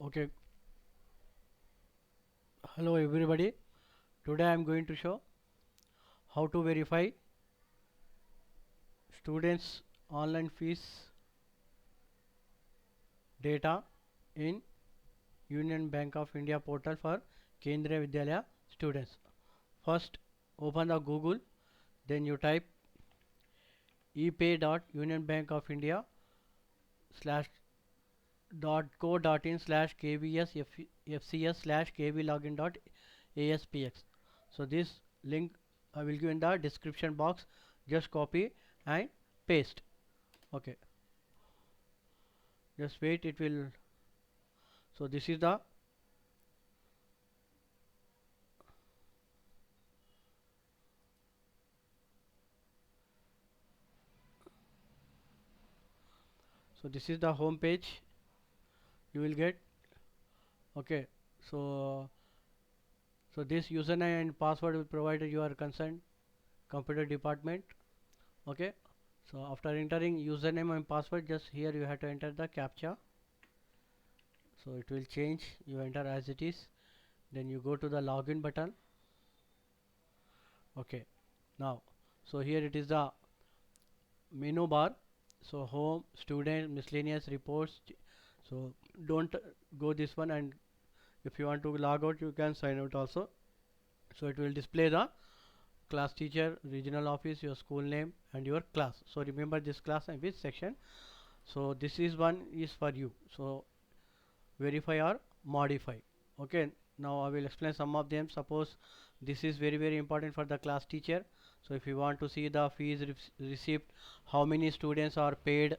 Okay, hello everybody. Today I am going to show how to verify students' online fees data in Union Bank of India portal for Kendriya Vidyalaya students. First, open the Google, then you type epay.unionbankofindia slash .co.in slash kbs fcs slash kblogin dot aspx. So this link I will give in the description box. Just copy and paste. Okay, just wait, it will. So this is the home page you will get. Okay, so this username and password will provide your concerned computer department. Okay, so after entering username and password, just here you have to enter the captcha. So it will change, you enter as it is, then you go to the login button. Okay, now so here it is the menu bar. So home, student, miscellaneous, reports. So don't go this one, and if you want to log out you can sign out also. So it will display the class teacher, regional office, your school name and your class. So remember this class and which section. So this is one is for you. So verify or modify. Okay, now I will explain some of them. Suppose this is very important for the class teacher. So if you want to see the fees received, how many students are paid.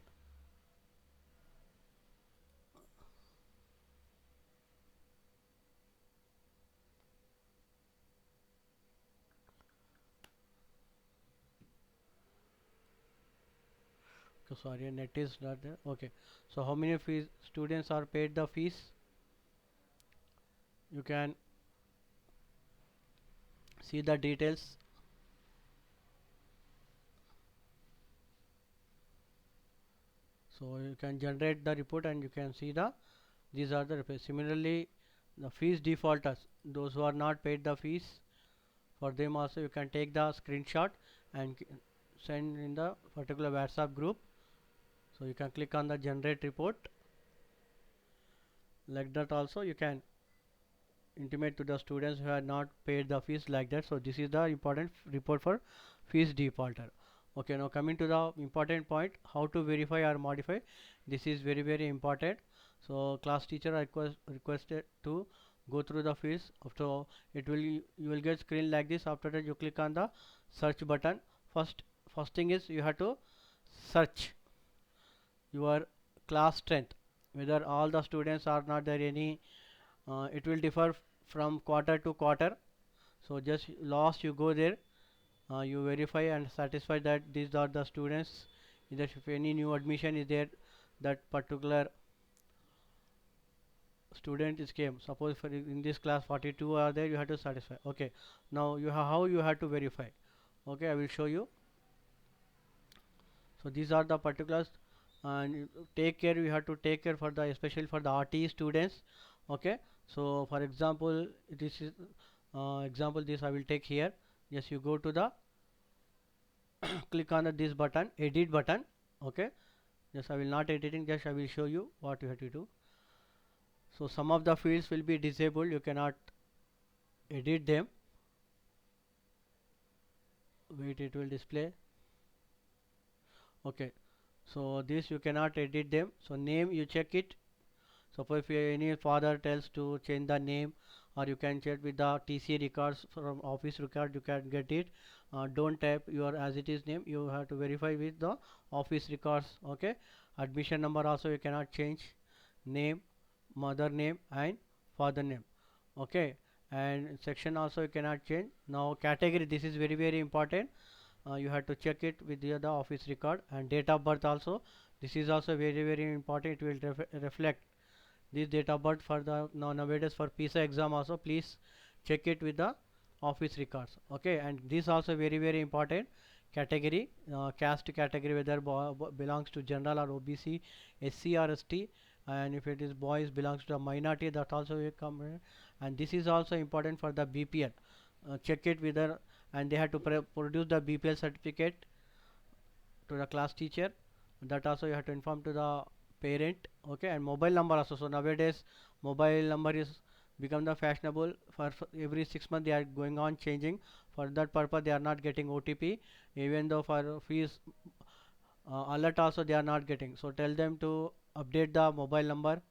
Sorry, net is not there. Okay, so how many fees students are paid the fees, you can see the details. So you can generate the report and you can see the these are the reports. Similarly, the fees defaulters, those who are not paid the fees, for them also you can take the screenshot and send in the particular WhatsApp group. So you can click on the generate report. Like that also you can intimate to the students who have not paid the fees, like that. So this is the important report for fees defaulter. Okay, now coming to the important point, how to verify or modify. This is very important. So class teacher requested to go through the fees. So it will, you will get screen like this. After that you click on the search button. First thing is you have to search your class strength, whether all the students are not there any. It will differ from quarter to quarter. So just last you go there, you verify and satisfy that these are the students. That if any new admission is there, that particular student is came. Suppose for in this class 42 are there, you have to satisfy. Okay, now you have how you have to verify. Okay, I will show you. So these are the particulars, and take care, you have to take care for the especially for the RTE students. Okay, so for example this is example this I will take here. Yes, you go to the click on this button, edit button. Okay, yes, I will not editing, just I will show you what you have to do. So some of the fields will be disabled, you cannot edit them. Wait, it will display. Okay, so this you cannot edit them. So name you check it. Suppose if any father tells to change the name, or you can check with the TC records from office record, you can get it. Don't type your as it is name, you have to verify with the office records. Okay, admission number also you cannot change, name, mother name and father name. Okay, and section also you cannot change. Now category, this is very important. You have to check it with the other office record, and date of birth also. This is also very important. It will reflect this date of birth for the nowadays for PISA exam also. Please check it with the office records. Okay, and this also very important. Category, caste category, whether belongs to general or OBC, SC or ST, and if it is boys belongs to the minority, that also will come here. And this is also important for the BPL. Check it whether, and they have to produce the BPL certificate to the class teacher. That also you have to inform to the parent. Okay, and mobile number also. So nowadays mobile number is become the fashionable. For every 6 months they are going on changing. For that purpose they are not getting OTP, even though for fees alert also they are not getting. So tell them to update the mobile number.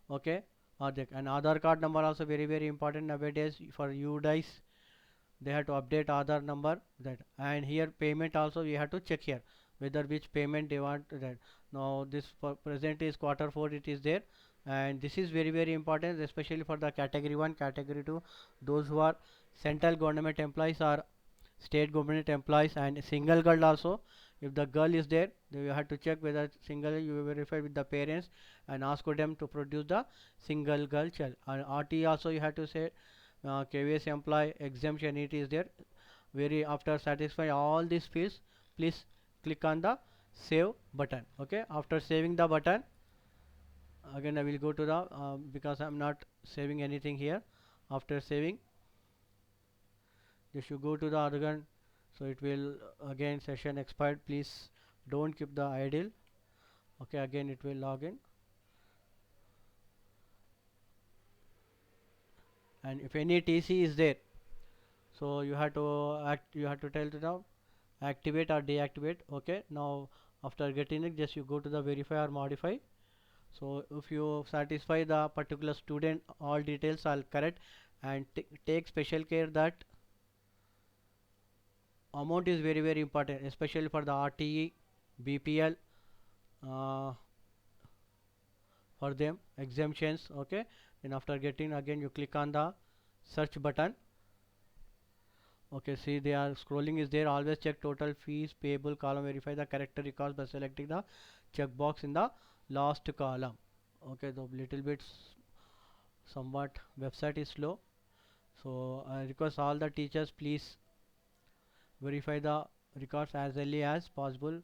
Okay, or and Aadhaar card number also very important nowadays for you guys. They have to update Aadhaar number. That, and here payment also we have to check here whether which payment they want that. Now this for present is Q4 it is there, and this is very important, especially for the category 1, category 2, those who are central government employees or state government employees, and single girl also. If the girl is there, then you have to check whether single, you verify with the parents and ask them to produce the single girl child. And RT also you have to say KVS employee exemption it is there. Very after satisfy all these fields, please click on the save button. Okay, after saving the button, again I will go to the because I'm not saving anything here. After saving, you should go to the other, so it will again session expired. Please don't keep the idle. Okay, again it will log in, and if any TC is there, so you have to you have to tell to now activate or deactivate. Okay, now after getting it, just you go to the verify or modify. So if you satisfy the particular student all details are correct, and take special care that amount is very important, especially for the RTE, BPL, uh, for them exemptions. Okay, and after getting, again you click on the search button. Okay, see they are scrolling is there. Always check total fees payable column, verify the correct records by selecting the checkbox in the last column. Okay, the little bit somewhat website is slow, so I request all the teachers please verify the records as early as possible,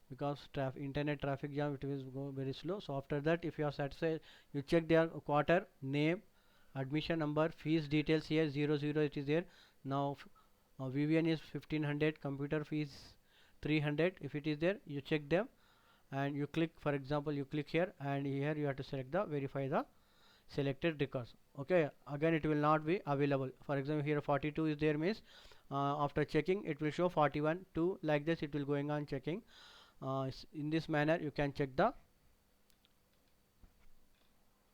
because internet traffic jam it will go very slow. So after that, if you are satisfied, you check their quarter name, admission number, fees details here 00 it is there. Now VVN is 1500, computer fees 300. If it is there, you check them and you click, for example you click here, and here you have to select the verify the selected records. Okay, again it will not be available. For example here 42 is there, means after checking it will show 41 2, like this it will going on checking. In this manner you can check the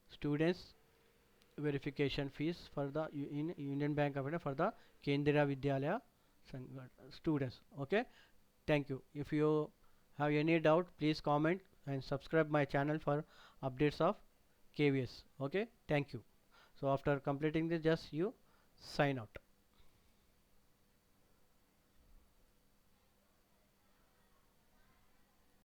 students verification fees for the in Union Bank of India for the Kendriya Vidyalaya students. Okay, thank you. If you have any doubt, please comment and subscribe my channel for updates of KVS. Okay, thank you. So after completing this, just you sign out.